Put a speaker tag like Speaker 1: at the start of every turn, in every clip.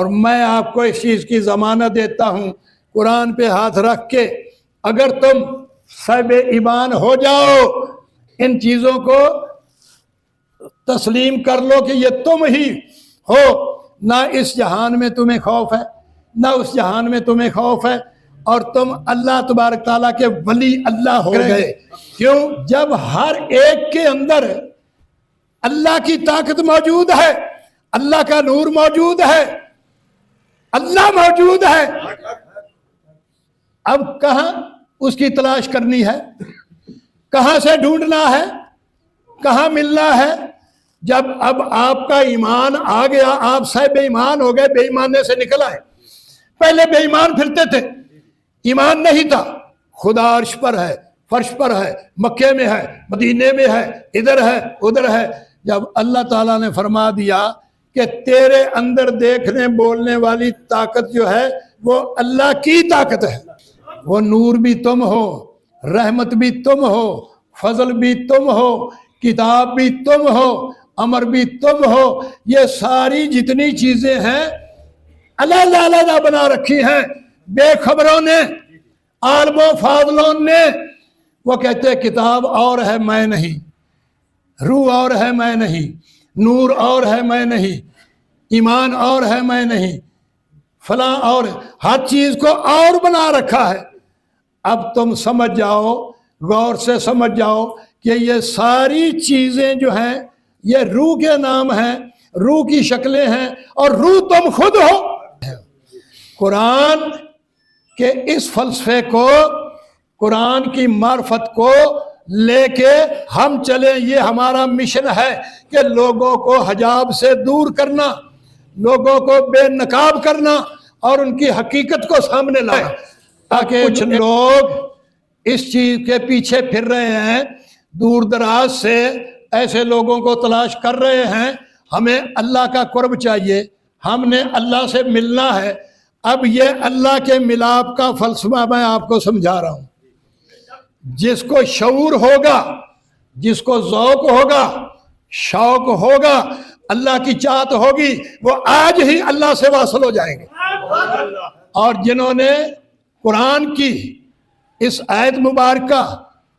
Speaker 1: اور میں آپ کو اس چیز کی ضمانت دیتا ہوں قرآن پہ ہاتھ رکھ کے، اگر تم صاحب ایمان ہو جاؤ، ان چیزوں کو تسلیم کر لو کہ یہ تم ہی ہو، نہ اس جہان میں تمہیں خوف ہے نہ اس جہان میں تمہیں خوف ہے، اور تم اللہ تبارک تعالیٰ کے ولی اللہ ہو گئے۔ کیوں؟ جب ہر ایک کے اندر اللہ کی طاقت موجود ہے، اللہ کا نور موجود ہے، اللہ موجود ہے، اب کہاں اس کی تلاش کرنی ہے، کہاں سے ڈھونڈنا ہے، کہاں ملنا ہے؟ جب اب آپ کا ایمان آ گیا، آپ صاحب بے ایمان ہو گئے، بے ایمانے سے نکل آئے۔ پہلے بے ایمان پھرتے تھے، ایمان نہیں تھا، خدا عرش پر ہے، فرش پر ہے، مکے میں ہے، مدینے میں ہے، ادھر ہے ادھر ہے۔ جب اللہ تعالیٰ نے فرما دیا کہ تیرے اندر دیکھنے بولنے والی طاقت جو ہے وہ اللہ کی طاقت ہے، وہ نور بھی تم ہو، رحمت بھی تم ہو، فضل بھی تم ہو، کتاب بھی تم ہو، امر بھی تم ہو، یہ ساری جتنی چیزیں ہیں علیحدہ بنا رکھی ہیں بے خبروں نے، عالم و فاضلوں نے۔ وہ کہتے ہیں کتاب اور ہے میں نہیں، روح اور ہے میں نہیں، نور اور ہے میں نہیں، ایمان اور ہے میں نہیں، فلاں اور، ہر چیز کو اور بنا رکھا ہے۔ اب تم سمجھ جاؤ، غور سے سمجھ جاؤ کہ یہ ساری چیزیں جو ہیں یہ روح کے نام ہیں، روح کی شکلیں ہیں، اور روح تم خود ہو۔ قرآن کے اس فلسفے کو، قرآن کی معرفت کو لے کے ہم چلیں، یہ ہمارا مشن ہے کہ لوگوں کو حجاب سے دور کرنا، لوگوں کو بے نقاب کرنا اور ان کی حقیقت کو سامنے لانا، تاکہ کچھ لوگ اس چیز کے پیچھے پھر رہے ہیں، دور دراز سے ایسے لوگوں کو تلاش کر رہے ہیں۔ ہمیں اللہ کا قرب چاہیے، ہم نے اللہ سے ملنا ہے۔ اب یہ اللہ کے ملاپ کا فلسفہ میں آپ کو سمجھا رہا ہوں۔ جس کو شعور ہوگا، جس کو ذوق ہوگا، شوق ہوگا، اللہ کی چاہت ہوگی، وہ آج ہی اللہ سے واصل ہو جائیں گے۔ اور جنہوں نے قرآن کی اس آیت مبارکہ،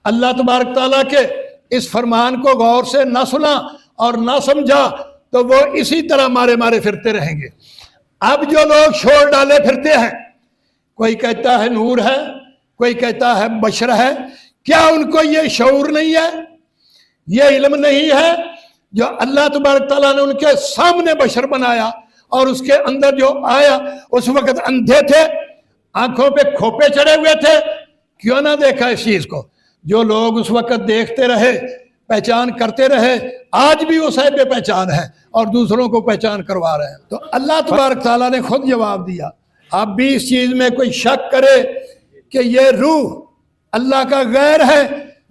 Speaker 1: اللہ تبارک تعالیٰ کے اس فرمان کو غور سے نہ سنا اور نہ سمجھا تو وہ اسی طرح مارے مارے پھرتے رہیں گے۔ اب جو لوگ شور ڈالے پھرتے ہیں، کوئی کہتا ہے نور ہے، کوئی کہتا ہے بشر ہے، کیا ان کو یہ شعور نہیں ہے، یہ علم نہیں ہے جو اللہ تبارک تعالیٰ نے ان کے سامنے بشر بنایا، اور اس کے اندر جو آیا اس وقت اندھے تھے، آنکھوں پہ کھوپے چڑھے ہوئے تھے، کیوں نہ دیکھا اس چیز کو؟ جو لوگ اس وقت دیکھتے رہے، پہچان کرتے رہے، آج بھی وہ صاحب پہچان ہے اور دوسروں کو پہچان کروا رہے ہیں۔ تو اللہ تبارک تعالیٰ نے خود جواب دیا۔ اب بھی اس چیز میں کوئی شک کرے کہ یہ روح اللہ کا غیر ہے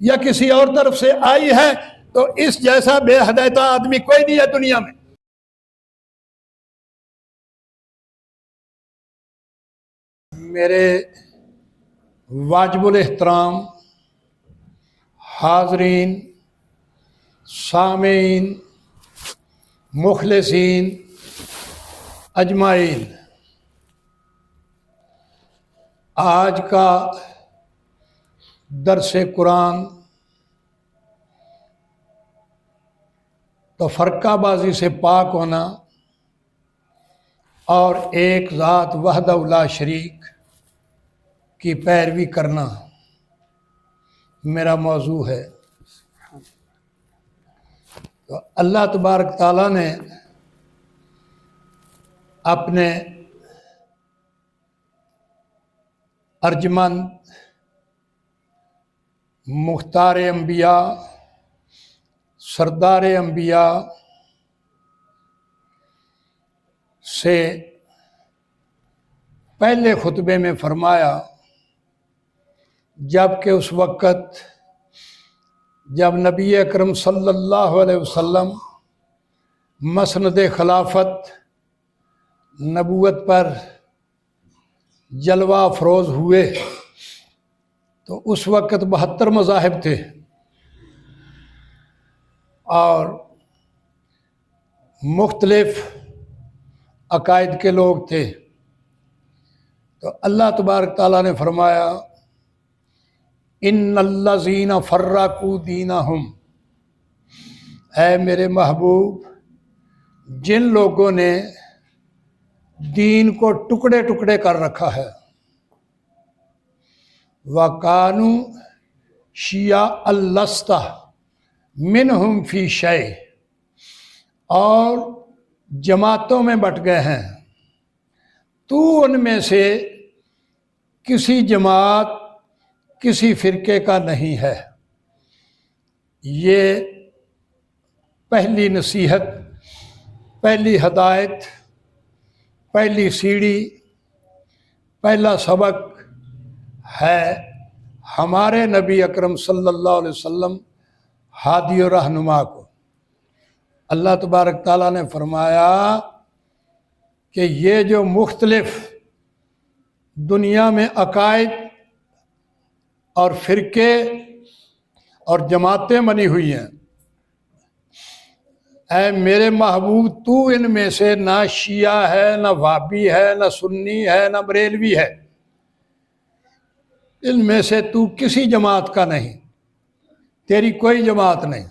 Speaker 1: یا کسی اور طرف سے آئی ہے، تو اس جیسا بے ہدایتہ آدمی کوئی نہیں ہے دنیا میں۔ میرے واجب الاحترام حاضرین، سامعین، مخلصین اجمعین، آج کا درس قرآن تفرقہ بازی سے پاک ہونا اور ایک ذات وحدہ لا شریک کی پیروی کرنا میرا موضوع ہے۔ تو اللہ تبارک تعالیٰ نے اپنے ارجمند مختار انبیاء، سردار انبیاء سے پہلے خطبے میں فرمایا، جب کہ اس وقت جب نبی اکرم صلی اللہ علیہ وسلم مسند خلافت نبوت پر جلوہ افروز ہوئے، تو اس وقت 72 مذاہب تھے، اور مختلف عقائد کے لوگ تھے۔ تو اللہ تبارک تعالیٰ نے فرمایا ان الذین فرقوا دینہم، اے میرے محبوب جن لوگوں نے دین کو ٹکڑے ٹکڑے کر رکھا ہے، وَكَانُوا شِيَعًا لَّسْتَ مِنْهُمْ فِي شَيْءٍ، اور جماعتوں میں بٹ گئے ہیں، تو ان میں سے کسی جماعت کسی فرقے کا نہیں ہے۔ یہ پہلی نصیحت، پہلی ہدایت، پہلی سیڑھی، پہلا سبق ہے ہمارے نبی اکرم صلی اللہ علیہ وسلم ہادی و رہنما کو۔ اللہ تبارک تعالیٰ نے فرمایا کہ یہ جو مختلف دنیا میں عقائد اور فرقے اور جماعتیں بنی ہوئی ہیں، اے میرے محبوب تو ان میں سے نہ شیعہ ہے، نہ وہابی ہے، نہ سنی ہے، نہ بریلوی ہے، ان میں سے تو کسی جماعت کا نہیں، تیری کوئی جماعت نہیں۔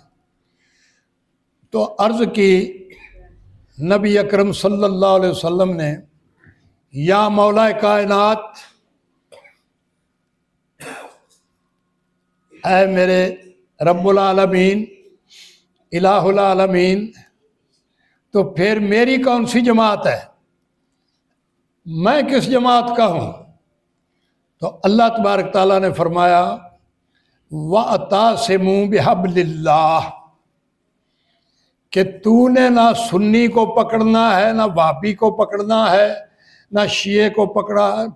Speaker 1: تو عرض کی نبی اکرم صلی اللہ علیہ وسلم نے، یا مولا کائنات، اے میرے رب العالمین، الہ العالمین، تو پھر میری کون سی جماعت ہے، میں کس جماعت کا ہوں؟ تو اللہ تبارک تعالیٰ نے فرمایا وَاعْتَصِمُوا بِحَبْلِ اللَّهِ، کہ تو نے نہ سنی کو پکڑنا ہے، نہ وہابی کو پکڑنا ہے، نہ شیعہ کو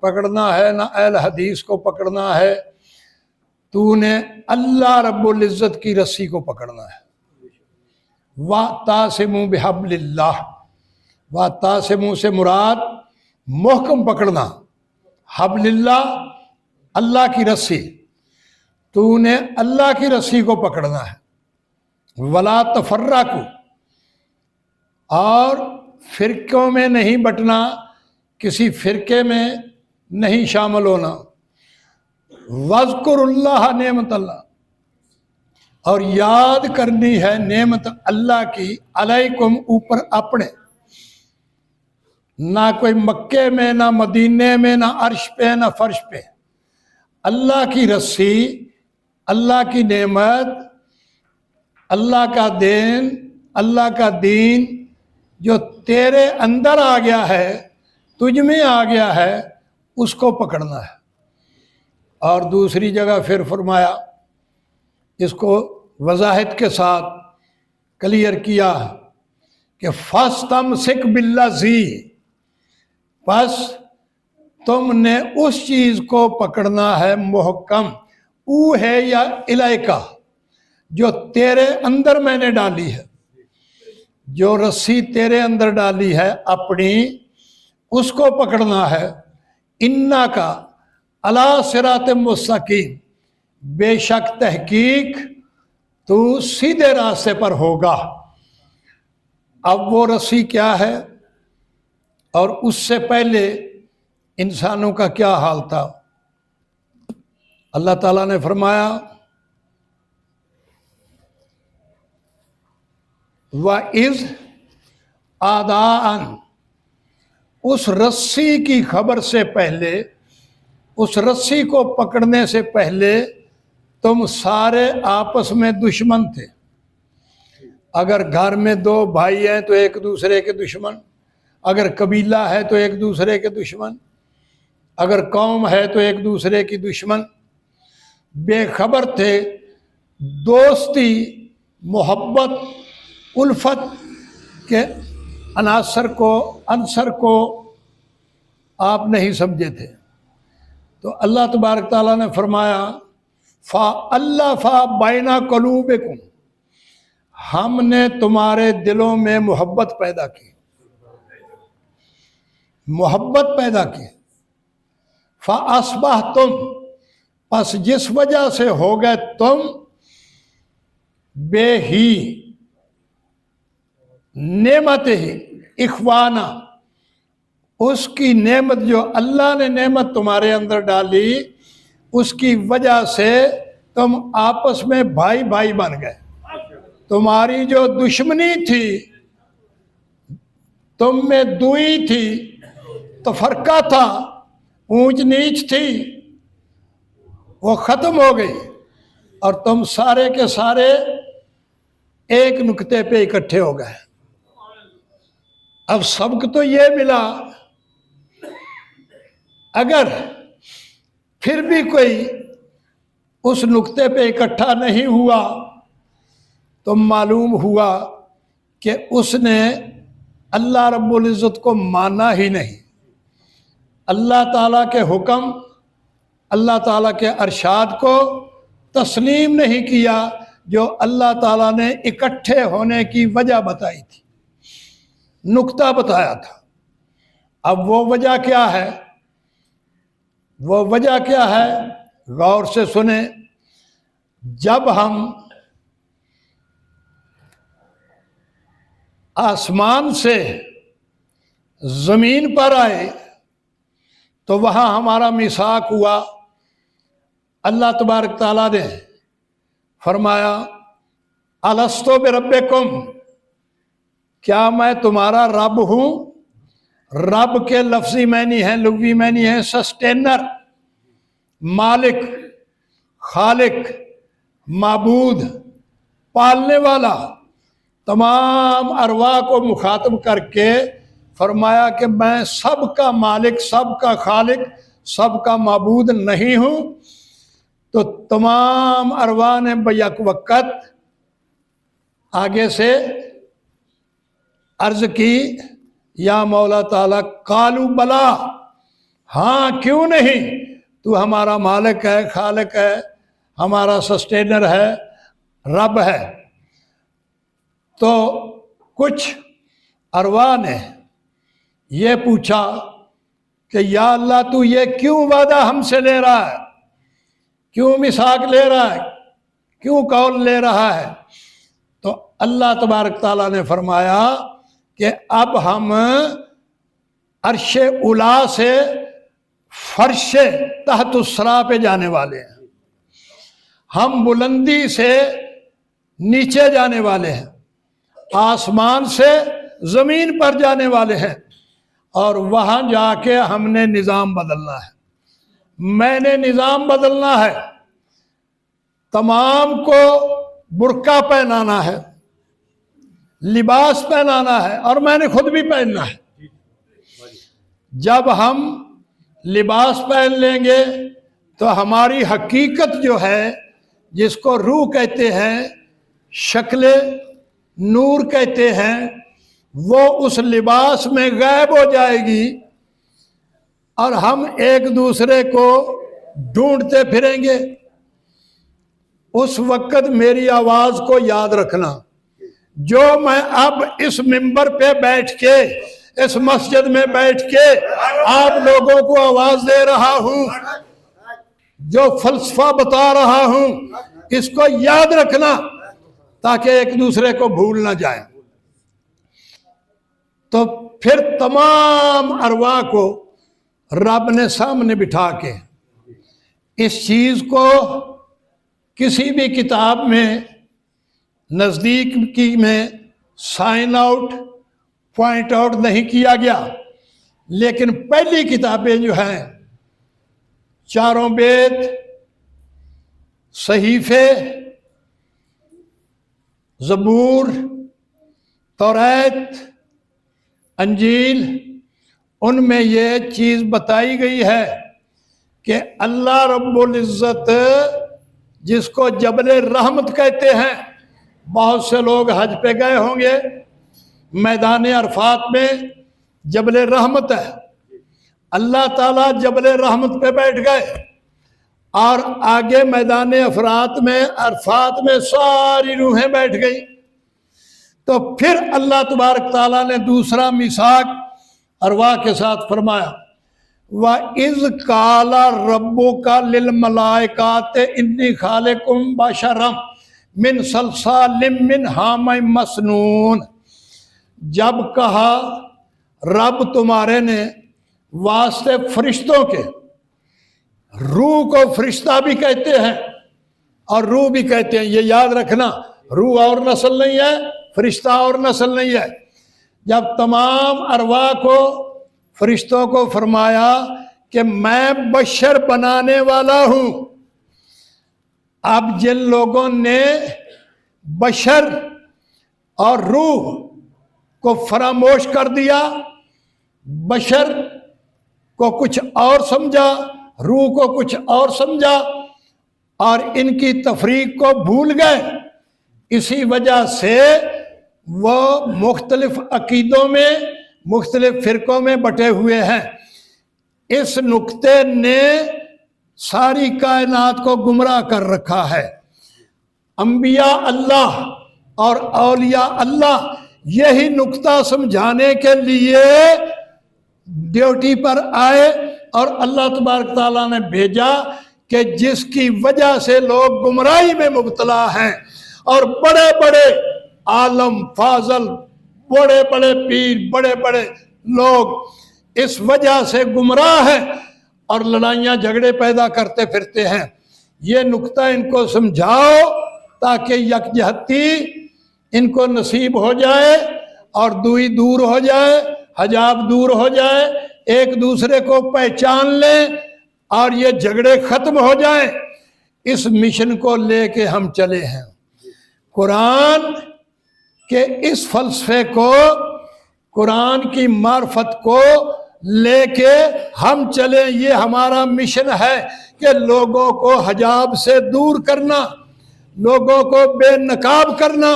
Speaker 1: پکڑنا ہے، نہ اہل حدیث کو پکڑنا ہے، تو نے اللہ رب العزت کی رسی کو پکڑنا ہے۔ وَاعْتَصِمُوا بِحَبْلِ اللَّهِ، وَاعْتَصِمُوا سے مراد محکم پکڑنا، حبل اللہ اللہ کی رسی، تو نے اللہ کی رسی کو پکڑنا ہے۔ وَلَا تَفَرَّقُوا، اور فرقوں میں نہیں بٹنا، کسی فرقے میں نہیں شامل ہونا۔ وَاذْكُرُوا اللَّهَ نعمت اللہ، اور یاد کرنی ہے نعمت اللہ کی علیکم اوپر اپنے، نہ کوئی مکے میں، نہ مدینے میں، نہ عرش پہ، نہ فرش پہ، اللہ کی رسی، اللہ کی نعمت، اللہ کا دین، اللہ کا دین جو تیرے اندر آ گیا ہے، تجھ میں آ گیا ہے، اس کو پکڑنا ہے۔ اور دوسری جگہ پھر فرمایا، اس کو وضاحت کے ساتھ کلیئر کیا کہ فَاسْتَمْسِكْ بِالَّذِي، پس تم نے اس چیز کو پکڑنا ہے محکم، او ہے یا الیکا، جو تیرے اندر میں نے ڈالی ہے، جو رسی تیرے اندر ڈالی ہے اپنی، اس کو پکڑنا ہے۔ اِنَّکَ عَلَىٰ صِرَاطٍ مُسْتَقِیمٍ، بے شک تحقیق تو سیدھے راستے پر ہوگا۔ اب وہ رسی کیا ہے، اور اس سے پہلے انسانوں کا کیا حال تھا؟ اللہ تعالیٰ نے فرمایا وَإِذْ آدَاءً، اس رسی کی خبر سے پہلے، اس رسی کو پکڑنے سے پہلے تم سارے آپس میں دشمن تھے۔ اگر گھر میں دو بھائی ہیں تو ایک دوسرے کے دشمن، اگر قبیلہ ہے تو ایک دوسرے کے دشمن، اگر قوم ہے تو ایک دوسرے کی دشمن، بے خبر تھے۔ دوستی، محبت، الفت کے عناصر کو آپ نہیں سمجھے تھے۔ تو اللہ تبارک تعالیٰ نے فرمایا فَأَلَّفَ بَيْنَ قُلُوبِكُمْ، ہم نے تمہارے دلوں میں محبت پیدا کی، محبت پیدا کی۔ فَأَصْبَحْتُمْ، پس جس وجہ سے ہو گئے تم بے ہی نعمت ہی اخوانا، اس کی نعمت جو اللہ نے نعمت تمہارے اندر ڈالی اس کی وجہ سے تم آپس میں بھائی بھائی بن گئے. تمہاری جو دشمنی تھی، تم میں دوئی تھی، تفرقہ تھا، اونچ نیچ تھی، وہ ختم ہو گئی اور تم سارے کے سارے ایک نقطے پہ اکٹھے ہو گئے. اب سبق تو یہ ملا، اگر پھر بھی کوئی اس نقطے پہ اکٹھا نہیں ہوا تو معلوم ہوا کہ اس نے اللہ رب العزت کو مانا ہی نہیں، اللہ تعالیٰ کے حکم، اللہ تعالیٰ کے ارشاد کو تسلیم نہیں کیا جو اللہ تعالیٰ نے اکٹھے ہونے کی وجہ بتائی تھی، نقطہ بتایا تھا. اب وہ وجہ کیا ہے؟ وہ وجہ کیا ہے؟ غور سے سنیں. جب ہم آسمان سے زمین پر آئے تو وہاں ہمارا میثاق ہوا. اللہ تبارک تعالیٰ نے فرمایا الستو بربکم، کیا میں تمہارا رب ہوں؟ رب کے لفظی معنی ہے، لغوی معنی ہے سسٹینر، مالک، خالق، معبود، پالنے والا. تمام ارواح کو مخاطب کر کے فرمایا کہ میں سب کا مالک، سب کا خالق، سب کا معبود نہیں ہوں. تو تمام ارواح نے بیک وقت آگے سے عرض کی یا مولا تعالیٰ قالوا بلا، ہاں کیوں نہیں، تو ہمارا مالک ہے، خالق ہے، ہمارا سسٹینر ہے، رب ہے. تو کچھ ارواح نے یہ پوچھا کہ یا اللہ تو یہ کیوں وعدہ ہم سے لے رہا ہے، کیوں میثاق لے رہا ہے، کیوں قول لے رہا ہے؟ تو اللہ تبارک تعالیٰ نے فرمایا کہ اب ہم عرش اولا سے فرش تحت الثری پہ جانے والے ہیں، ہم بلندی سے نیچے جانے والے ہیں، آسمان سے زمین پر جانے والے ہیں، اور وہاں جا کے ہم نے نظام بدلنا ہے. میں نے نظام بدلنا ہے، تمام کو برقع پہنانا ہے، لباس پہنانا ہے، اور میں نے خود بھی پہننا ہے. جب ہم لباس پہن لیں گے تو ہماری حقیقت جو ہے، جس کو روح کہتے ہیں، شکل نور کہتے ہیں، وہ اس لباس میں غائب ہو جائے گی اور ہم ایک دوسرے کو ڈھونڈتے پھریں گے. اس وقت میری آواز کو یاد رکھنا، جو میں اب اس منبر پہ بیٹھ کے، اس مسجد میں بیٹھ کے آپ لوگوں کو آواز دے رہا ہوں، جو فلسفہ بتا رہا ہوں، اس کو یاد رکھنا تاکہ ایک دوسرے کو بھول نہ جائیں. تو پھر تمام ارواح کو رب نے سامنے بٹھا کے اس چیز کو کسی بھی کتاب میں نزدیک کی میں سائن آؤٹ، پوائنٹ آؤٹ نہیں کیا گیا، لیکن پہلی کتابیں جو ہیں، چاروں وید، صحیفے، زبور، توریت، انجیل، ان میں یہ چیز بتائی گئی ہے کہ اللہ رب العزت، جس کو جبل رحمت کہتے ہیں، بہت سے لوگ حج پہ گئے ہوں گے، میدان عرفات میں جبل رحمت ہے، اللہ تعالیٰ جبل رحمت پہ بیٹھ گئے اور آگے میدان عرفات میں ساری روحیں بیٹھ گئی. تو پھر اللہ تبارک تعالیٰ نے دوسرا میثاق ارواح کے ساتھ فرمایا وَإِذْ قَالَ رَبُّكَ لِلْمَلَائِكَةِ إِنِّي خَالِقٌ بَشَرًا مِنْ صَلْصَالٍ مِنْ حَمَإٍ مَسْنُونٍ. جب کہا رب تمہارے نے واسطے فرشتوں کے، روح کو فرشتہ بھی کہتے ہیں اور روح بھی کہتے ہیں، یہ یاد رکھنا، روح اور نسل نہیں ہے، فرشتہ اور نسل نہیں ہے۔ جب تمام ارواح کو، فرشتوں کو فرمایا کہ میں بشر بنانے والا ہوں، اب جن لوگوں نے بشر اور روح کو فراموش کر دیا، بشر کو کچھ اور سمجھا، روح کو کچھ اور سمجھا، اور ان کی تفریق کو بھول گئے، اسی وجہ سے وہ مختلف عقیدوں میں، مختلف فرقوں میں بٹے ہوئے ہیں۔ اس نقطے نے ساری کائنات کو گمراہ کر رکھا ہے۔ انبیاء اللہ اور اولیاء اللہ یہی نقطہ سمجھانے کے لیے ڈیوٹی پر آئے، اور اللہ تبارک تعالیٰ نے بھیجا کہ جس کی وجہ سے لوگ گمراہی میں مبتلا ہیں، اور بڑے بڑے عالم فاضل، بڑے بڑے پیر، بڑے بڑے لوگ اس وجہ سے گمراہ ہیں اور لڑائیاں جھگڑے پیدا کرتے پھرتے ہیں۔ یہ نقطہ ان کو سمجھاؤ تاکہ یکجہتی ان کو نصیب ہو جائے اور دوئی دور ہو جائے، حجاب دور ہو جائے، ایک دوسرے کو پہچان لیں اور یہ جھگڑے ختم ہو جائیں۔ اس مشن کو لے کے ہم چلے ہیں۔ قرآن کے اس فلسفے کو، قرآن کی معرفت کو لے کے ہم چلیں، یہ ہمارا مشن ہے کہ لوگوں کو حجاب سے دور کرنا، لوگوں کو بے نقاب کرنا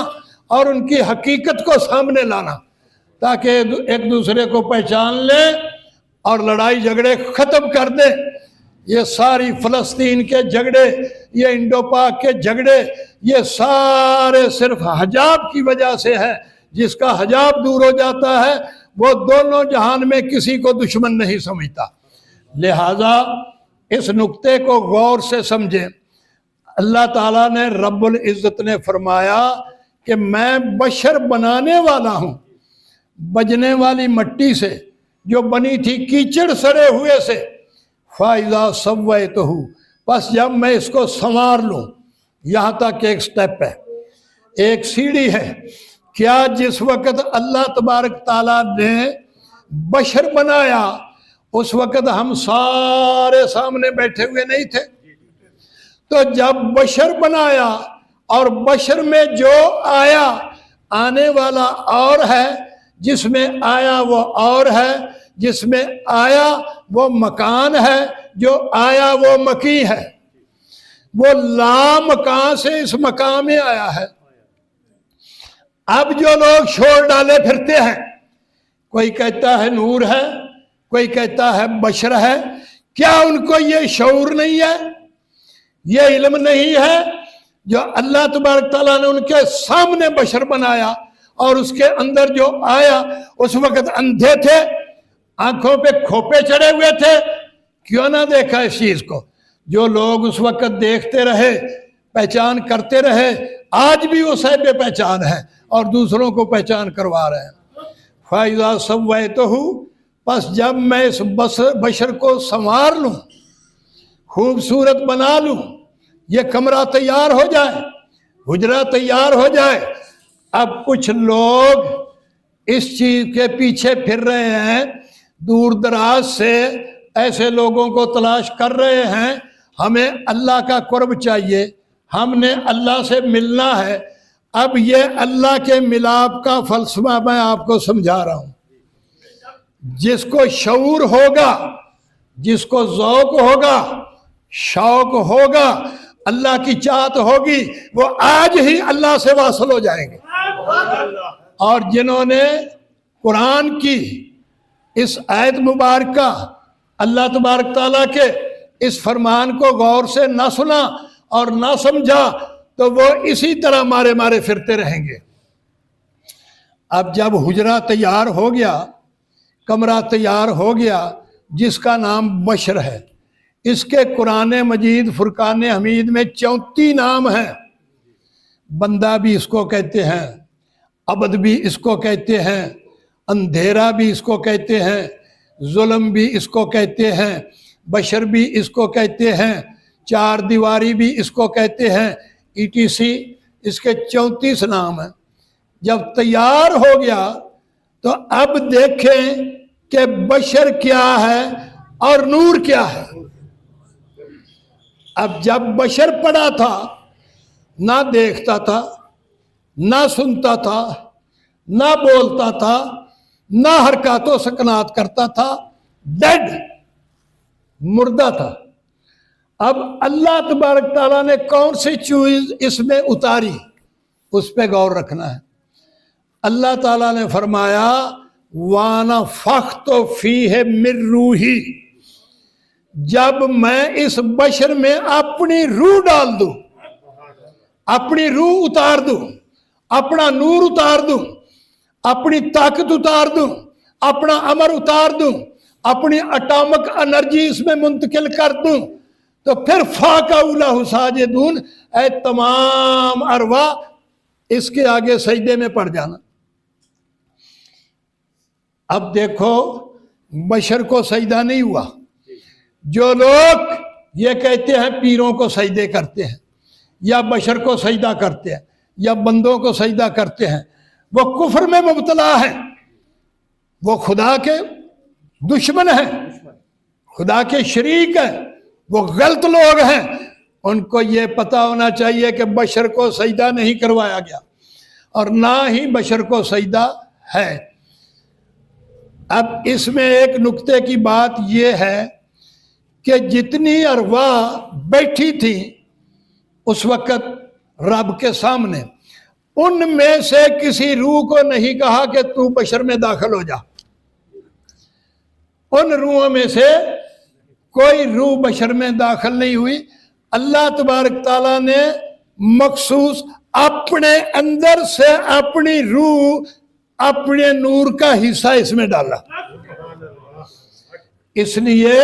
Speaker 1: اور ان کی حقیقت کو سامنے لانا، تاکہ ایک دوسرے کو پہچان لیں اور لڑائی جھگڑے ختم کر دیں۔ یہ ساری فلسطین کے جھگڑے، یہ انڈو پاک کے جھگڑے، یہ سارے صرف حجاب کی وجہ سے ہے۔ جس کا حجاب دور ہو جاتا ہے وہ دونوں جہان میں کسی کو دشمن نہیں سمجھتا۔ لہذا اس نقطے کو غور سے سمجھیں۔ اللہ تعالیٰ نے، رب العزت نے فرمایا کہ میں بشر بنانے والا ہوں، بجنے والی مٹی سے جو بنی تھی کیچڑ سڑے ہوئے سے، فَإِذَا سَوَّيْتُهُ، بس جب میں اس کو سنوار لوں۔ یہاں تک ایک سٹیپ ہے، ایک سیڑھی ہے۔ کیا جس وقت اللہ تبارک تعالیٰ نے بشر بنایا اس وقت ہم سارے سامنے بیٹھے ہوئے نہیں تھے؟ تو جب بشر بنایا اور بشر میں جو آیا، آنے والا اور ہے، جس میں آیا وہ اور ہے، جس میں آیا وہ مکان ہے، جو آیا وہ مکی ہے، وہ لا مکان سے اس مکان میں آیا ہے۔ اب جو لوگ شور ڈالے پھرتے ہیں، کوئی کہتا ہے نور ہے، کوئی کہتا ہے بشر ہے، کیا ان کو یہ شعور نہیں ہے، یہ علم نہیں ہے جو اللہ تبارک تعالیٰ نے ان کے سامنے بشر بنایا اور اس کے اندر جو آیا اس وقت اندھے تھے، آنکھوں پہ کھوپے چڑھے ہوئے تھے، کیوں نہ دیکھا اس چیز کو؟ جو لوگ اس وقت دیکھتے رہے، پہچان کرتے رہے، آج بھی وہ صاحب پہچان ہے اور دوسروں کو پہچان کروا رہے ہیں۔ فَإِذَا سَوَّيْتُهُ، پس جب میں اس بشر کو سنوار لوں، خوبصورت بنا لوں، یہ کمرہ تیار ہو جائے، حجرہ تیار ہو جائے، اب کچھ لوگ اس چیز کے پیچھے پھر رہے ہیں، دور دراز سے ایسے لوگوں کو تلاش کر رہے ہیں، ہمیں اللہ کا قرب چاہیے، ہم نے اللہ سے ملنا ہے۔ اب یہ اللہ کے ملاپ کا فلسفہ میں آپ کو سمجھا رہا ہوں۔ جس کو شعور ہوگا، جس کو ذوق ہوگا، شوق ہوگا، اللہ کی چاہت ہوگی، وہ آج ہی اللہ سے واصل ہو جائیں گے۔ اور جنہوں نے قرآن کی اس آیت مبارکہ، اللہ تبارک تعالیٰ کے اس فرمان کو غور سے نہ سنا اور نہ سمجھا، تو وہ اسی طرح مارے مارے پھرتے رہیں گے۔ اب جب حجرہ تیار ہو گیا، کمرہ تیار ہو گیا، جس کا نام بشر ہے، اس کے قرآن مجید فرقان حمید میں 34 نام ہیں۔ بندہ بھی اس کو کہتے ہیں، عبد بھی اس کو کہتے ہیں، اندھیرا بھی اس کو کہتے ہیں، ظلم بھی اس کو کہتے ہیں، بشر بھی اس کو کہتے ہیں، چار دیواری بھی اس کو کہتے ہیں، ETC، اس کے 34 نام ہیں۔ جب تیار ہو گیا تو اب دیکھیں کہ بشر کیا ہے اور نور کیا ہے۔ اب جب بشر پڑا تھا، نہ دیکھتا تھا، نہ سنتا تھا، نہ بولتا تھا، نہ حرکات و سکنات کرتا تھا، ڈیڈ، مردہ تھا۔ اب اللہ تبارک تعالیٰ نے کون سی چیز اس میں اتاری، اس پہ غور رکھنا ہے۔ اللہ تعالیٰ نے فرمایا وَنَفَخْتُ فِيهِ مِن رُوحِي، جب میں اس بشر میں اپنی روح ڈال دوں، اپنی روح اتار دوں، اپنا نور اتار دوں، اپنی طاقت اتار دوں، اپنا امر اتار دوں، اپنی اٹامک انرجی اس میں منتقل کر دوں، تو پھر فَقَعُوا لَهُ سَاجِدُونَ، اے تمام ارواح اس کے آگے سجدے میں پڑ جانا۔ اب دیکھو بشر کو سجدہ نہیں ہوا۔ جو لوگ یہ کہتے ہیں پیروں کو سجدے کرتے ہیں، یا بشر کو سجدہ کرتے ہیں، یا بندوں کو سجدہ کرتے ہیں، وہ کفر میں مبتلا ہیں، وہ خدا کے دشمن ہیں، خدا کے شریک ہیں، وہ غلط لوگ ہیں۔ ان کو یہ پتا ہونا چاہیے کہ بشر کو سجدہ نہیں کروایا گیا، اور نہ ہی بشر کو سجدہ ہے۔ اب اس میں ایک نکتے کی بات یہ ہے کہ جتنی ارواح بیٹھی تھی اس وقت رب کے سامنے، ان میں سے کسی روح کو نہیں کہا کہ تو بشر میں داخل ہو جا۔ ان روحوں میں سے کوئی روح بشر میں داخل نہیں ہوئی۔ اللہ تبارک تعالیٰ نے مخصوص اپنے اندر سے اپنی روح، اپنے نور کا حصہ اس میں ڈالا۔ اس لیے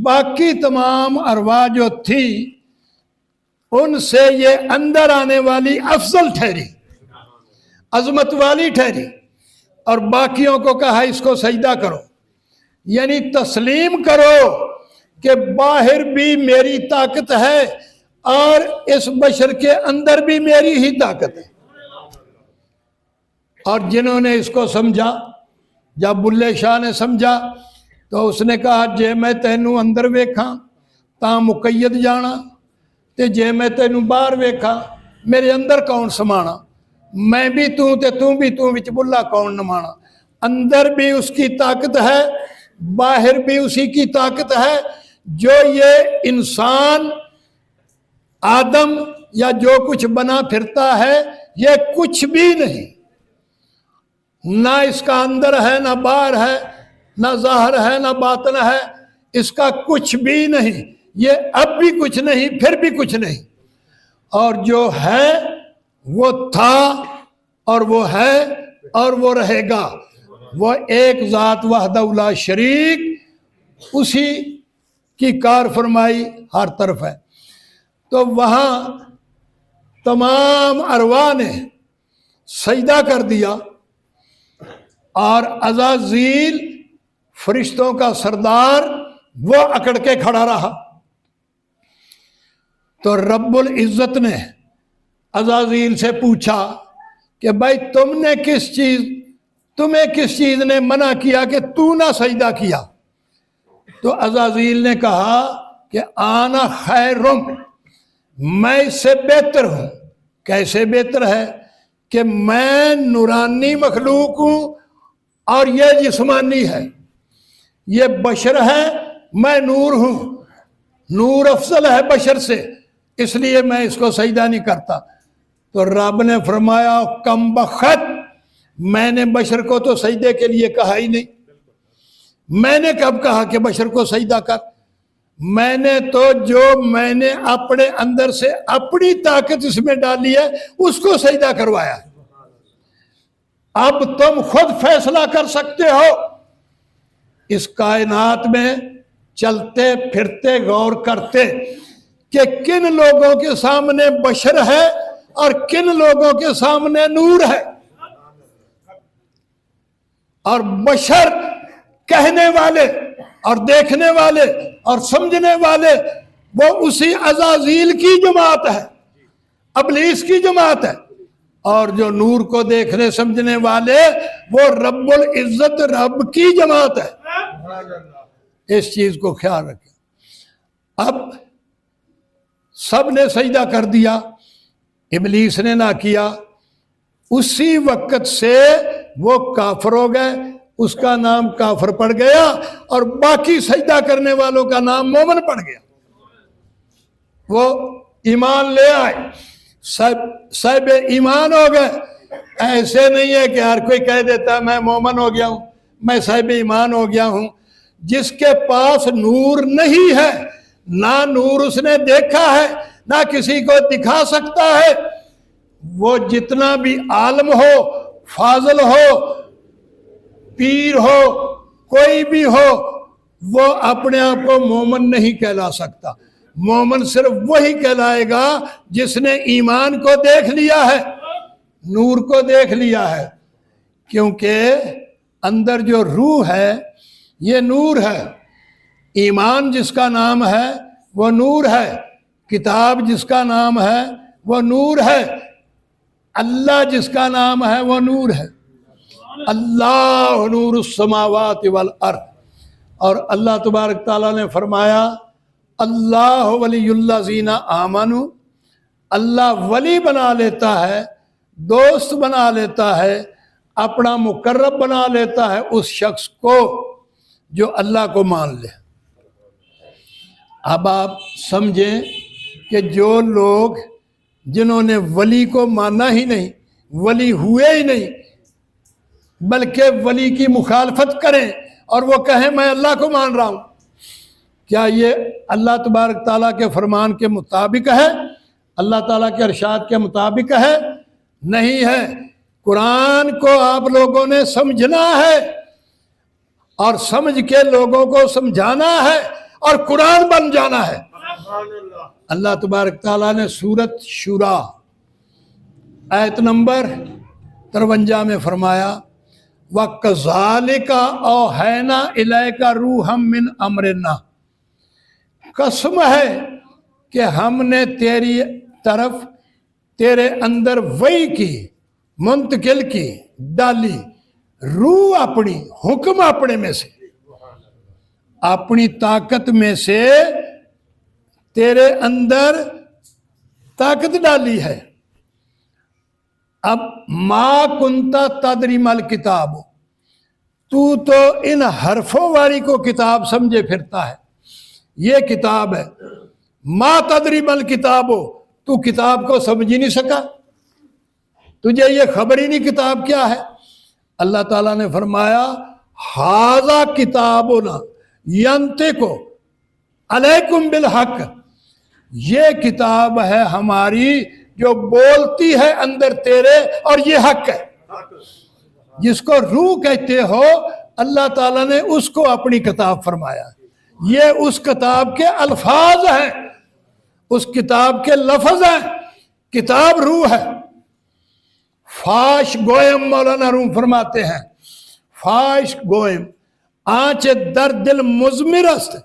Speaker 1: باقی تمام ارواح جو تھی ان سے یہ اندر آنے والی افضل ٹھہری، عظمت والی ٹھہری، اور باقیوں کو کہا اس کو سجدہ کرو، یعنی تسلیم کرو کہ باہر بھی میری طاقت ہے اور اس بشر کے اندر بھی میری ہی طاقت ہے۔ اور جنہوں نے اس کو سمجھا، جب بلے شاہ نے سمجھا تو اس نے کہا جے میں تینوں اندر ویکھاں تاں مقید جانا، تے جے میں تینوں باہر ویکھاں میرے اندر کون سمانا، میں بھی توں تے توں بھی توں وچ بلا کون نمانا۔ اندر بھی اس کی طاقت ہے، باہر بھی اسی کی طاقت ہے۔ جو یہ انسان آدم یا جو کچھ بنا پھرتا ہے یہ کچھ بھی نہیں، نہ اس کا اندر ہے، نہ باہر ہے، نہ ظاہر ہے، نہ باطن ہے، اس کا کچھ بھی نہیں۔ یہ اب بھی کچھ نہیں، پھر بھی کچھ نہیں، اور جو ہے وہ تھا اور وہ ہے اور وہ رہے گا۔ وہ ایک ذات وحدہ لا شریک، اسی کی کار فرمائی ہر طرف ہے۔ تو وہاں تمام ارواح نے سجدہ کر دیا، اور عزازیل فرشتوں کا سردار وہ اکڑ کے کھڑا رہا۔ تو رب العزت نے عزازیل سے پوچھا کہ بھائی تمہیں کس چیز نے منع کیا کہ تو نہ سجدہ کیا؟ تو عزازیل نے کہا کہ آنا خیرم، میں اس سے بہتر ہوں۔ کیسے بہتر ہے؟ کہ میں نورانی مخلوق ہوں اور یہ جسمانی ہے، یہ بشر ہے، میں نور ہوں، نور افضل ہے بشر سے، اس لیے میں اس کو سجدہ نہیں کرتا۔ تو رب نے فرمایا کم بخت، میں نے بشر کو تو سجدے کے لیے کہا ہی نہیں۔ میں نے کب کہا کہ بشر کو سجدہ کر؟ میں نے تو جو میں نے اپنے اندر سے اپنی طاقت اس میں ڈالی ہے اس کو سجدہ کروایا۔ اب تم خود فیصلہ کر سکتے ہو، اس کائنات میں چلتے پھرتے غور کرتے کہ کن لوگوں کے سامنے بشر ہے اور کن لوگوں کے سامنے نور ہے، اور بشر کہنے والے اور دیکھنے والے اور سمجھنے والے وہ اسی عزازیل کی جماعت ہے، ابلیس کی جماعت ہے، اور جو نور کو دیکھنے سمجھنے والے وہ رب العزت رب کی جماعت ہے۔ اس چیز کو خیال رکھیں۔ اب سب نے سجدہ کر دیا، ابلیس نے نہ کیا، اسی وقت سے وہ کافر ہو گئے، اس کا نام کافر پڑ گیا، اور باقی سجدہ کرنے والوں کا نام مومن پڑ گیا۔ وہ ایمان لے آئے، صاحب ایمان ہو گئے۔ ایسے نہیں ہے کہ ہر کوئی کہہ دیتا میں مومن ہو گیا ہوں، میں صاحب ایمان ہو گیا ہوں۔ جس کے پاس نور نہیں ہے، نہ نور اس نے دیکھا ہے، نہ کسی کو دکھا سکتا ہے، وہ جتنا بھی عالم ہو، فاضل ہو، پیر ہو، کوئی بھی ہو، وہ اپنے آپ کو مومن نہیں کہلا سکتا۔ مومن صرف وہی کہلائے گا جس نے ایمان کو دیکھ لیا ہے، نور کو دیکھ لیا ہے، کیونکہ اندر جو روح ہے یہ نور ہے۔ ایمان جس کا نام ہے وہ نور ہے، کتاب جس کا نام ہے وہ نور ہے، اللہ جس کا نام ہے وہ نور ہے۔ اللہ نور السماوات والارض۔ اور اللہ تبارک تعالیٰ نے فرمایا اللہ ولی الذین آمنوا، اللہ ولی بنا لیتا ہے، دوست بنا لیتا ہے، اپنا مقرب بنا لیتا ہے اس شخص کو جو اللہ کو مان لے۔ اب آپ سمجھیں کہ جو لوگ جنہوں نے ولی کو مانا ہی نہیں، ولی ہوئے ہی نہیں، بلکہ ولی کی مخالفت کریں اور وہ کہیں میں اللہ کو مان رہا ہوں، کیا یہ اللہ تبارک تعالیٰ کے فرمان کے مطابق ہے؟ اللہ تعالیٰ کے ارشاد کے مطابق ہے؟ نہیں ہے۔ قرآن کو آپ لوگوں نے سمجھنا ہے اور سمجھ کے لوگوں کو سمجھانا ہے اور قرآن بن جانا ہے۔ اللہ تبارک تعالیٰ نے سورۃ شورا آیت نمبر 53 میں فرمایا وَكَذَلِكَ أَوْحَيْنَا إِلَيْكَ رُوحًا مِّنْ أَمْرِنَا، قسم ہے کہ ہم نے تیری طرف تیرے اندر وحی کی، منتقل کی، ڈالی، روح اپنی، حکم اپنے میں سے، اپنی طاقت میں سے تیرے اندر طاقت ڈالی ہے۔ اب ما کنتا تدری مل کتاب، تو ان حرفوں والی کو کتاب سمجھے پھرتا ہے، یہ کتاب ہے۔ ما تدری مل کتاب، تو کتاب کو سمجھ ہی نہیں سکا، تجھے یہ خبر ہی نہیں کتاب کیا ہے۔ اللہ تعالیٰ نے فرمایا ھذا کتابنا ینطق علیکم بالحق، یہ کتاب ہے ہماری جو بولتی ہے اندر تیرے، اور یہ حق ہے۔ جس کو روح کہتے ہو اللہ تعالیٰ نے اس کو اپنی کتاب فرمایا، یہ اس کتاب کے الفاظ ہیں، اس کتاب کے لفظ ہیں، کتاب روح ہے۔ فاش گویم مولانا روم فرماتے ہیں فاش گویم آنچ در دل مضمر است،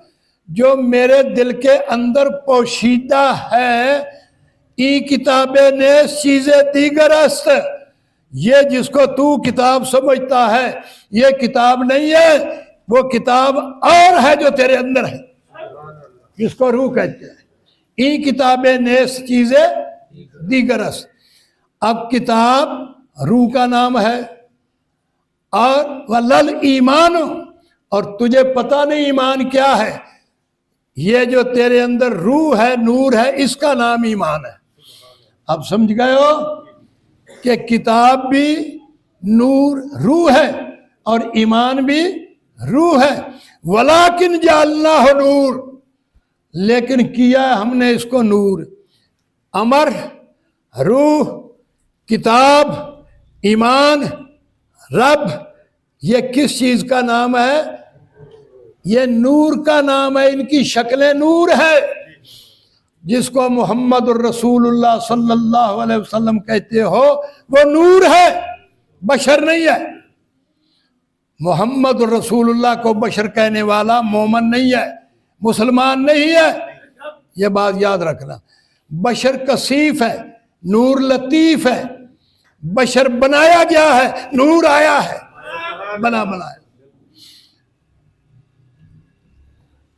Speaker 1: جو میرے دل کے اندر پوشیدہ ہے، ای کتابیں نیز چیزیں دیگر است، یہ جس کو تو کتاب سمجھتا ہے یہ کتاب نہیں ہے، وہ کتاب اور ہے جو تیرے اندر ہے، جس کو روح کہتے ہیں۔ ای کتابیں نیز چیزیں دیگر است۔ اب کتاب روح کا نام ہے، اور ولل ایمان، اور تجھے پتہ نہیں ایمان کیا ہے، یہ جو تیرے اندر روح ہے، نور ہے، اس کا نام ایمان ہے۔ اب سمجھ گئے ہو کہ کتاب بھی نور روح ہے اور ایمان بھی روح ہے۔ ولیکن جعلناہ نور، لیکن کیا ہم نے اس کو نور۔ امر، روح، کتاب، ایمان، رب، یہ کس چیز کا نام ہے؟ یہ نور کا نام ہے، ان کی شکلیں نور ہے۔ جس کو محمد الرسول اللہ صلی اللہ علیہ وسلم کہتے ہو وہ نور ہے، بشر نہیں ہے۔ محمد رسول اللہ کو بشر کہنے والا مومن نہیں ہے، مسلمان نہیں ہے، یہ بات یاد رکھنا۔ بشر کثیف ہے، نور لطیف ہے، بشر بنایا گیا ہے، نور آیا ہے، بنایا۔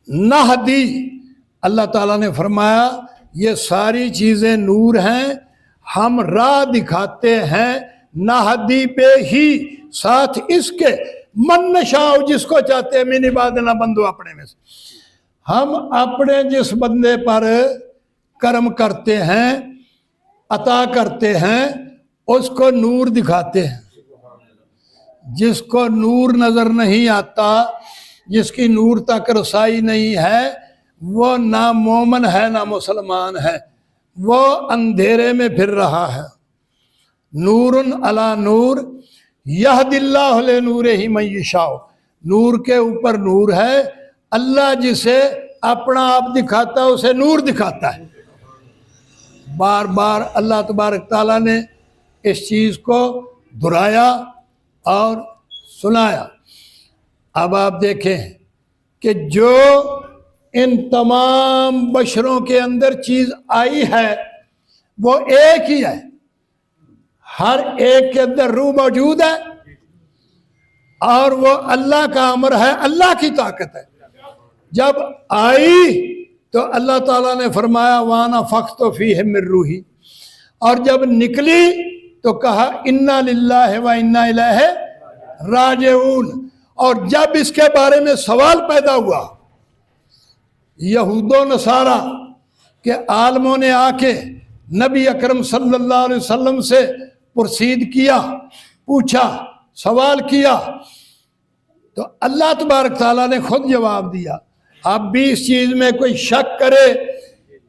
Speaker 1: نہدی، اللہ تعالیٰ نے فرمایا یہ ساری چیزیں نور ہیں، ہم راہ دکھاتے ہیں، نہدی بے ہی، ساتھ اس کے، من نشاء، جس کو چاہتے ہیں، من عبادنا، بندو اپنے میں سے، ہم اپنے جس بندے پر کرم کرتے ہیں، عطا کرتے ہیں، اس کو نور دکھاتے ہیں۔ جس کو نور نظر نہیں آتا، جس کی نور تک رسائی نہیں ہے، وہ نہ مومن ہے نہ مسلمان ہے، وہ اندھیرے میں پھر رہا ہے۔ نور علی نور یہد اللہ لنورہ من یشاء، نور کے اوپر نور ہے، اللہ جسے اپنا آپ دکھاتا ہے اسے نور دکھاتا ہے۔ بار بار اللہ تبارک تعالیٰ نے اس چیز کو دہرایا اور سنایا۔ اب آپ دیکھیں کہ جو ان تمام بشروں کے اندر چیز آئی ہے وہ ایک ہی ہے، ہر ایک کے اندر روح موجود ہے، اور وہ اللہ کا امر ہے، اللہ کی طاقت ہے۔ جب آئی تو اللہ تعالیٰ نے فرمایا وَأَنَفَخْتُ فِيهِ مِن رُوحِي، اور جب نکلی تو کہا اِنَّا لِلَّهِ وَإِنَّا إِلَيْهِ راجعون۔ اور جب اس کے بارے میں سوال پیدا ہوا، یہود و نصارہ کے عالموں نے آ کے نبی اکرم صلی اللہ علیہ وسلم سے پرسید کیا، پوچھا، سوال کیا، تو اللہ تبارک تعالیٰ نے خود جواب دیا۔ اب بھی اس چیز میں کوئی شک کرے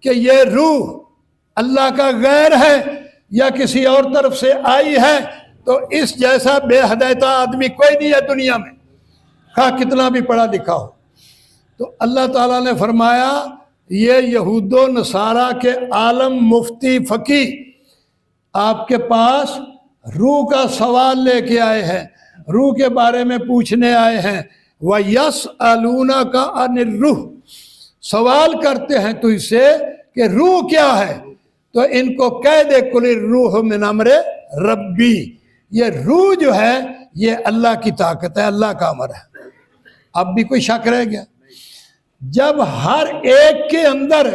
Speaker 1: کہ یہ روح اللہ کا غیر ہے یا کسی اور طرف سے آئی ہے، تو اس جیسا بے ہدایت آدمی کوئی نہیں ہے دنیا میں، خواہ کتنا بھی پڑھا لکھا ہو۔ تو اللہ تعالیٰ نے فرمایا یہ یہود و نصارہ کے عالم مفتی فقی آپ کے پاس روح کا سوال لے کے آئے ہیں، روح کے بارے میں پوچھنے آئے ہیں۔ وَيَسْأَلُونَكَ عَنِ الرُّوحِ، سوال کرتے ہیں تو اس سے کہ روح کیا ہے، تو ان کو کہہ دے قُلِ الرُّوحُ مِنْ أَمْرِ رَبِّي، یہ روح جو ہے یہ اللہ کی طاقت ہے، اللہ کا امر ہے۔ اب بھی کوئی شک رہ گیا؟ جب ہر ایک کے اندر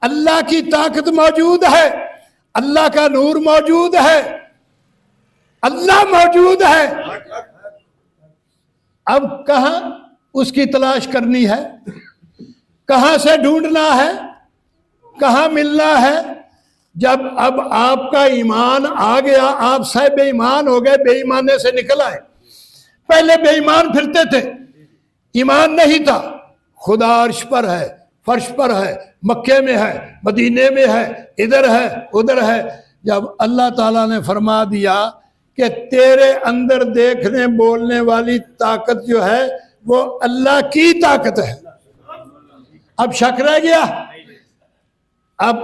Speaker 1: اللہ کی طاقت موجود ہے، اللہ کا نور موجود ہے، اللہ موجود ہے، اب کہاں اس کی تلاش کرنی ہے، کہاں سے ڈھونڈنا ہے، کہاں ملنا ہے؟ جب اب آپ کا ایمان آ گیا، آپ صاحب بے ایمان ہو گئے، بے ایمانے سے نکل آئے۔ پہلے بے ایمان پھرتے تھے، ایمان نہیں تھا، خدا عرش پر ہے، فرش پر ہے، مکے میں ہے، مدینے میں ہے، ادھر ہے، ادھر ہے۔ جب اللہ تعالیٰ نے فرما دیا کہ تیرے اندر دیکھنے بولنے والی طاقت جو ہے وہ اللہ کی طاقت ہے، اب شک رہ گیا؟ اب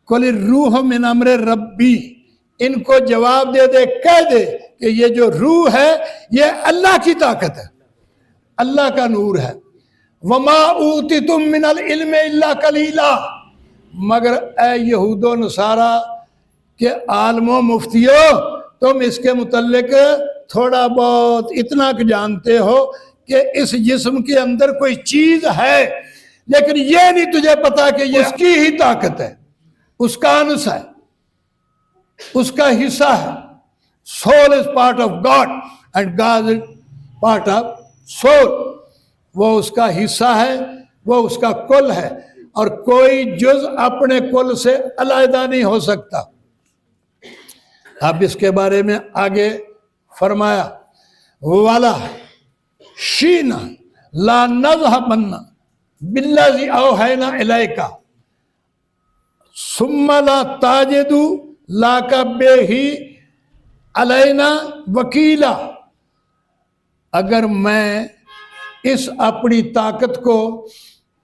Speaker 1: قُلِ الرُّوحُ مِنْ أَمْرِ رَبِّي، ان کو جواب دے دے، کہہ دے کہ یہ جو روح ہے یہ اللہ کی طاقت ہے، اللہ کا نور ہے۔ وَمَا أُوتِيتُم مِّنَ الْعِلْمِ إِلَّا قَلِيلًا، مگر اے یہود و نصارہ کہ عالم و مفتیوں، تم اس کے متعلق تھوڑا بہت اتنا کہ جانتے ہو کہ اس جسم کے اندر کوئی چیز ہے، لیکن یہ نہیں تجھے پتا کہ یہ اس کی ہی طاقت ہے، اس کا انس ہے، اس کا حصہ ہے۔ Soul is part of God and God is part of soul، وہ اس کا حصہ ہے، وہ اس کا کل ہے، اور کوئی جز اپنے کل سے علیحدہ نہیں ہو سکتا۔ اب اس کے بارے میں آگے فرمایا والا شینا لا نذهبن بالذی اوحینا الیک ثم لا تجد لک بہ علینا وکیلا، اگر میں اس اپنی طاقت کو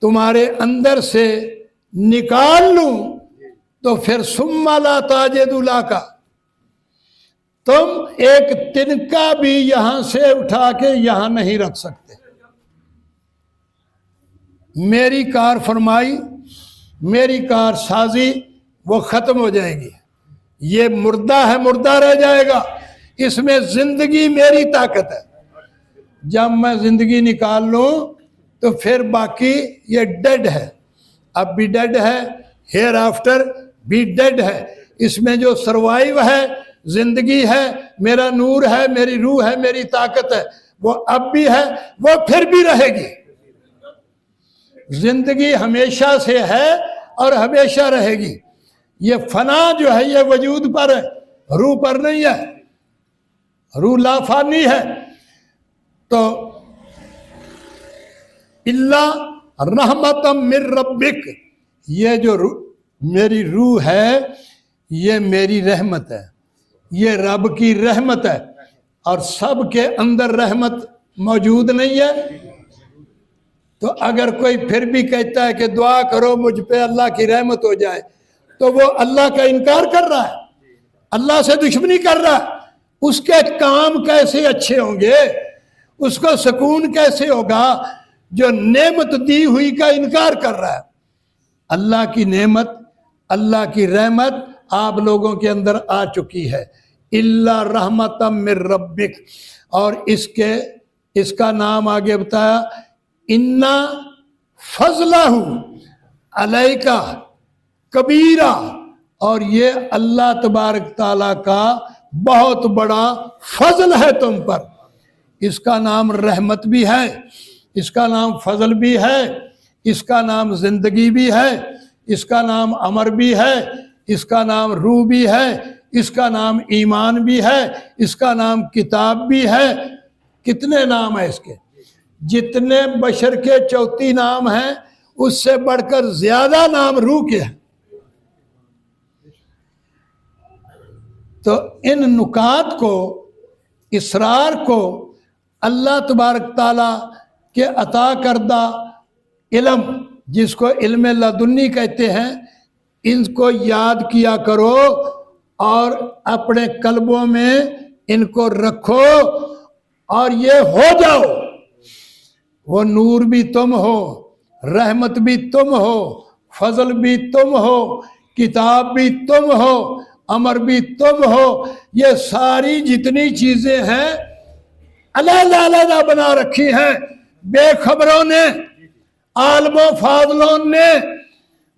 Speaker 1: تمہارے اندر سے نکال لوں تو پھر ثم لا تجد لک، تم ایک تنکا بھی یہاں سے اٹھا کے یہاں نہیں رکھ سکتے. میری کار فرمائی، میری کار سازی وہ ختم ہو جائے گی. یہ مردہ ہے، مردہ رہ جائے گا. اس میں زندگی میری طاقت ہے. جب میں زندگی نکال لوں تو پھر باقی یہ ڈیڈ ہے. اب بھی ڈیڈ ہے، ہیئر آفٹر بھی ڈیڈ ہے. اس میں جو سروائیو ہے، زندگی ہے، میرا نور ہے، میری روح ہے، میری طاقت ہے، وہ اب بھی ہے، وہ پھر بھی رہے گی. زندگی ہمیشہ سے ہے اور ہمیشہ رہے گی. یہ فنا جو ہے یہ وجود پر ہے، روح پر نہیں ہے. روح لافانی ہے. تو اللہ رحمت من ربک، یہ جو میری روح ہے یہ میری رحمت ہے، یہ رب کی رحمت ہے. اور سب کے اندر رحمت موجود نہیں ہے. تو اگر کوئی پھر بھی کہتا ہے کہ دعا کرو مجھ پہ اللہ کی رحمت ہو جائے، تو وہ اللہ کا انکار کر رہا ہے، اللہ سے دشمنی کر رہا ہے. اس کے کام کیسے اچھے ہوں گے، اس کو سکون کیسے ہوگا جو نعمت دی ہوئی کا انکار کر رہا ہے. اللہ کی نعمت، اللہ کی رحمت آپ لوگوں کے اندر آ چکی ہے. اللہ رحمت من ربک. اور اس کا نام آگے بتایا، انا فضلہ علیکہ کبیرہ. اور یہ اللہ تبارک تعالیٰ کا بہت بڑا فضل ہے تم پر. اس کا نام رحمت بھی ہے، اس کا نام فضل بھی ہے، اس کا نام زندگی بھی ہے، اس کا نام امر بھی ہے، اس کا نام روح بھی ہے، اس کا نام ایمان بھی ہے، اس کا نام کتاب بھی ہے. کتنے نام ہیں اس کے؟ جتنے بشر کے 34 نام ہیں اس سے بڑھ کر زیادہ نام روح کے ہیں. تو ان نکات کو، اسرار کو اللہ تبارک تعالیٰ کے عطا کردہ علم، جس کو علم لدنی کہتے ہیں، ان کو یاد کیا کرو اور اپنے قلبوں میں ان کو رکھو اور یہ ہو جاؤ. وہ نور بھی تم ہو، رحمت بھی تم ہو، فضل بھی تم ہو، کتاب بھی تم ہو، امر بھی تم ہو. یہ ساری جتنی چیزیں ہیں علیحدہ علیحدہ بنا رکھی ہیں بے خبروں نے، عالموں فاضلوں نے.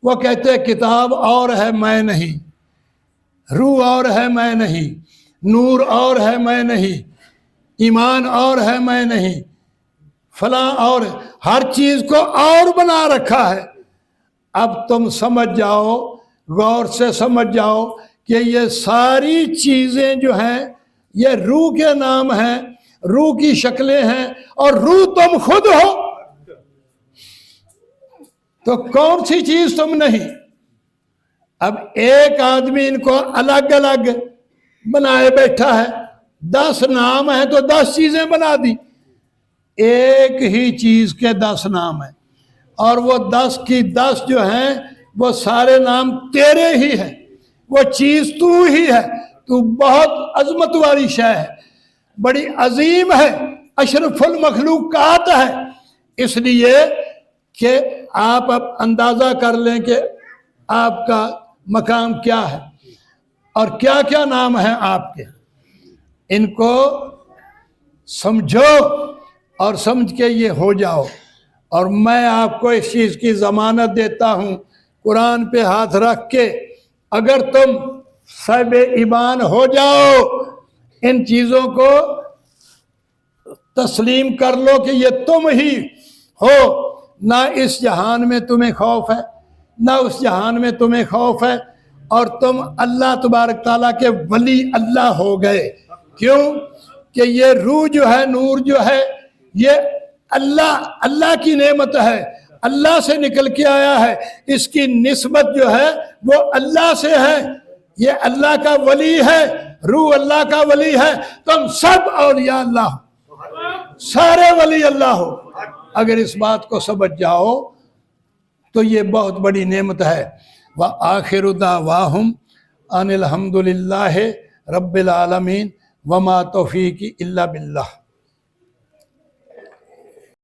Speaker 1: وہ کہتے ہیں کتاب اور ہے میں نہیں، روح اور ہے میں نہیں، نور اور ہے میں نہیں، ایمان اور ہے میں نہیں، فلاں اور، ہر چیز کو اور بنا رکھا ہے. اب تم سمجھ جاؤ، غور سے سمجھ جاؤ کہ یہ ساری چیزیں جو ہیں یہ روح کے نام ہیں، روح کی شکلیں ہیں، اور روح تم خود ہو. تو کون سی چیز تم نہیں؟ اب ایک آدمی ان کو الگ الگ بنائے بیٹھا ہے. 10 نام ہیں تو 10 چیزیں بنا دی. ایک ہی چیز کے 10 نام ہیں، اور وہ 10 کی 10 جو ہیں وہ سارے نام تیرے ہی ہیں. وہ چیز تو ہی ہے. تو بہت عظمت والی شے ہے، بڑی عظیم ہے، اشرف المخلوقات ہے. اس لیے کہ آپ اب اندازہ کر لیں کہ آپ کا مقام کیا ہے اور کیا کیا نام ہیں آپ کے. ان کو سمجھو اور سمجھ کے یہ ہو جاؤ. اور میں آپ کو اس چیز کی ضمانت دیتا ہوں قرآن پہ ہاتھ رکھ کے، اگر تم صاحب ایمان ہو جاؤ، ان چیزوں کو تسلیم کر لو کہ یہ تم ہی ہو، نہ اس جہان میں تمہیں خوف ہے نہ اس جہان میں تمہیں خوف ہے، اور تم اللہ تبارک تعالیٰ کے ولی اللہ ہو گئے. کیوں کہ یہ روح جو ہے، نور جو ہے، یہ اللہ کی نعمت ہے، اللہ سے نکل کے آیا ہے. اس کی نسبت جو ہے وہ اللہ سے ہے. یہ اللہ کا ولی ہے، روح اللہ کا ولی ہے. تم سب اولیاء اللہ، سارے ولی اللہ ہو. اگر اس بات کو سمجھ جاؤ تو یہ بہت بڑی نعمت ہے. وآخر دعواہم ان الحمد للہ رب العالمین. وما توفیقی الا باللہ۔